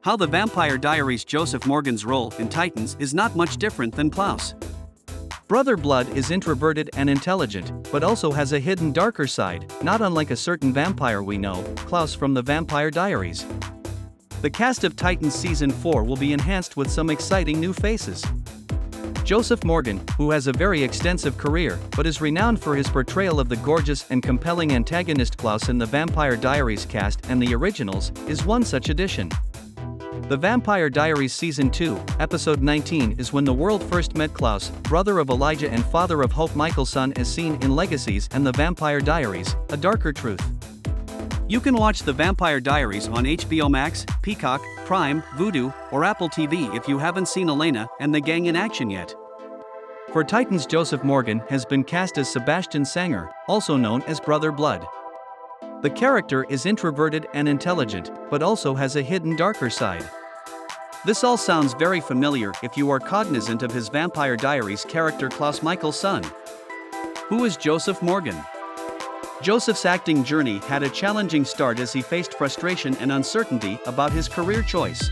How the Vampire Diaries. Joseph Morgan's role in Titans is not much different than Klaus. Brother Blood is introverted and intelligent, but also has a hidden darker side, not unlike a certain vampire we know, Klaus from the Vampire Diaries. The cast of Titans Season 4 will be enhanced with some exciting new faces. Joseph Morgan, who has a very extensive career, but is renowned for his portrayal of the gorgeous and compelling antagonist Klaus in the Vampire Diaries cast and the originals, is one such addition. The Vampire Diaries Season 2, Episode 19 is when the world first met Klaus, brother of Elijah and father of Hope. Michael's son as seen in Legacies and The Vampire Diaries, A Darker Truth. You can watch The Vampire Diaries on HBO Max, Peacock, Prime, Vudu, or Apple TV if you haven't seen Elena and the gang in action yet. For Titans, Joseph Morgan has been cast as Sebastian Sanger, also known as Brother Blood. The character is introverted and intelligent, but also has a hidden darker side. This all sounds very familiar if you are cognizant of his Vampire Diaries character Klaus. Michael's son. Who is Joseph Morgan? Joseph's acting journey had a challenging start as he faced frustration and uncertainty about his career choice.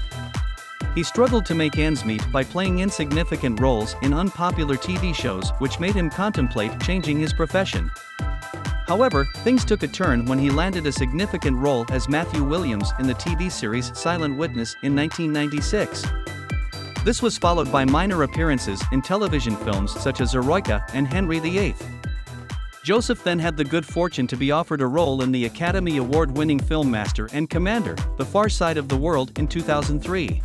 He struggled to make ends meet by playing insignificant roles in unpopular TV shows, which made him contemplate changing his profession. However, things took a turn when he landed a significant role as Matthew Williams in the TV series Silent Witness in 1996. This was followed by minor appearances in television films such as Eroica and Henry VIII. Joseph then had the good fortune to be offered a role in the Academy Award-winning film Master and Commander, The Far Side of the World in 2003.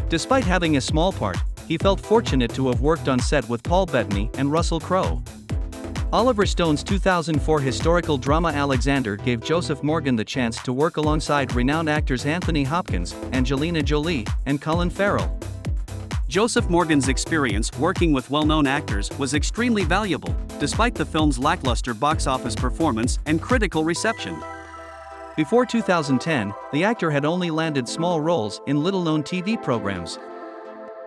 Despite having a small part, he felt fortunate to have worked on set with Paul Bettany and Russell Crowe. Oliver Stone's 2004 historical drama Alexander gave Joseph Morgan the chance to work alongside renowned actors Anthony Hopkins, Angelina Jolie, and Colin Farrell. Joseph Morgan's experience working with well-known actors was extremely valuable, despite the film's lackluster box office performance and critical reception. Before 2010, the actor had only landed small roles in little-known TV programs.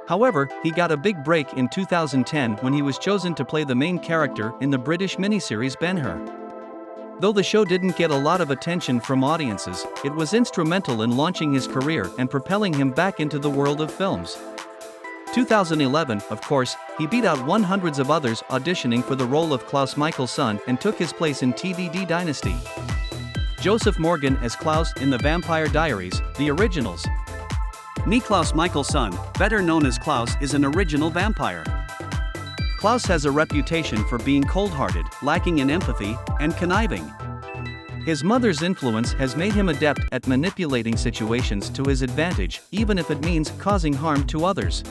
However, he got a big break in 2010 when he was chosen to play the main character in the British miniseries Ben-Hur. Though the show didn't get a lot of attention from audiences, it was instrumental in launching his career and propelling him back into the world of films. 2011, of course, he beat out hundreds of others auditioning for the role of Klaus. Michael's son, and took his place in TVD Dynasty. Joseph Morgan as Klaus in The Vampire Diaries, the originals. Klaus. Michael's son, better known as Klaus, is an original vampire. Klaus has a reputation for being cold-hearted, lacking in empathy, and conniving. His mother's influence has made him adept at manipulating situations to his advantage, even if it means causing harm to others.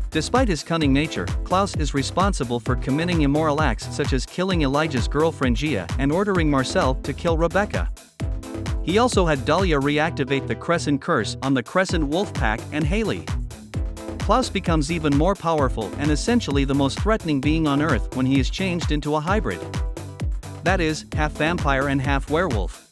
Despite his cunning nature, Klaus is responsible for committing immoral acts such as killing Elijah's girlfriend Gia and ordering Marcel to kill Rebecca. He also had Dahlia reactivate the Crescent Curse on the Crescent Wolf Pack and Haley. Klaus becomes even more powerful and essentially the most threatening being on Earth when he is changed into a hybrid. That is, half vampire and half werewolf.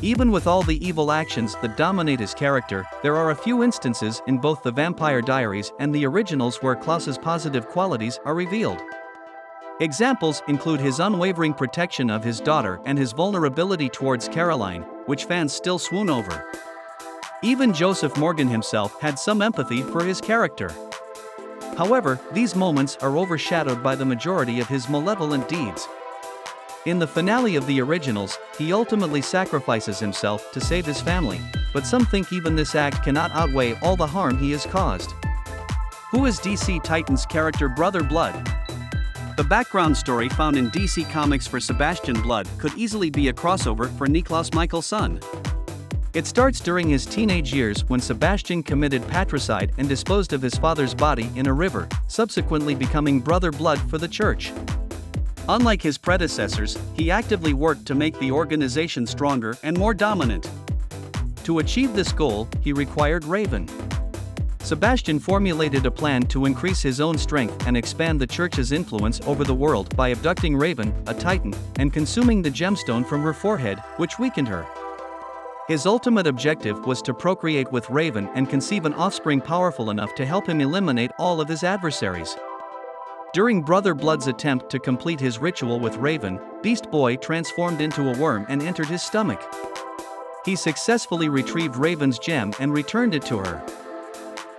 Even with all the evil actions that dominate his character, there are a few instances in both The Vampire Diaries and the originals where Klaus's positive qualities are revealed. Examples include his unwavering protection of his daughter and his vulnerability towards Caroline, which fans still swoon over. Even Joseph Morgan himself had some empathy for his character. However, these moments are overshadowed by the majority of his malevolent deeds. In the finale of the originals, he ultimately sacrifices himself to save his family, but some think even this act cannot outweigh all the harm he has caused. Who is DC Titans character Brother Blood? The background story found in DC Comics for Sebastian Blood could easily be a crossover for Klaus. Michael's son. It starts during his teenage years when Sebastian committed patricide and disposed of his father's body in a river, subsequently becoming Brother Blood for the church. Unlike his predecessors, he actively worked to make the organization stronger and more dominant. To achieve this goal, he required Raven. Sebastian formulated a plan to increase his own strength and expand the church's influence over the world by abducting Raven, a Titan, and consuming the gemstone from her forehead, which weakened her. His ultimate objective was to procreate with Raven and conceive an offspring powerful enough to help him eliminate all of his adversaries. During Brother Blood's attempt to complete his ritual with Raven, Beast Boy transformed into a worm and entered his stomach. He successfully retrieved Raven's gem and returned it to her.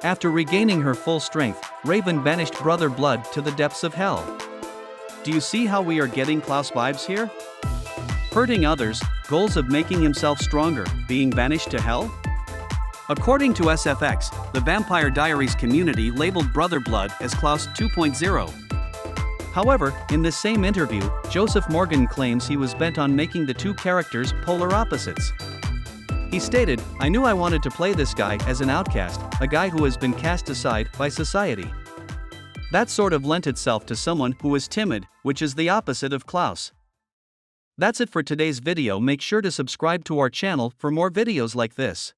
After regaining her full strength, Raven banished Brother Blood to the depths of hell. Do you see how we are getting Klaus vibes here? Hurting others, goals of making himself stronger, being banished to hell? According to SFX, the Vampire Diaries community labeled Brother Blood as Klaus 2.0. However, in this same interview, Joseph Morgan claims he was bent on making the two characters polar opposites. He stated, "I knew I wanted to play this guy as an outcast, a guy who has been cast aside by society." That sort of lent itself to someone who is timid, which is the opposite of Klaus. That's it for today's video. Make sure to subscribe to our channel for more videos like this.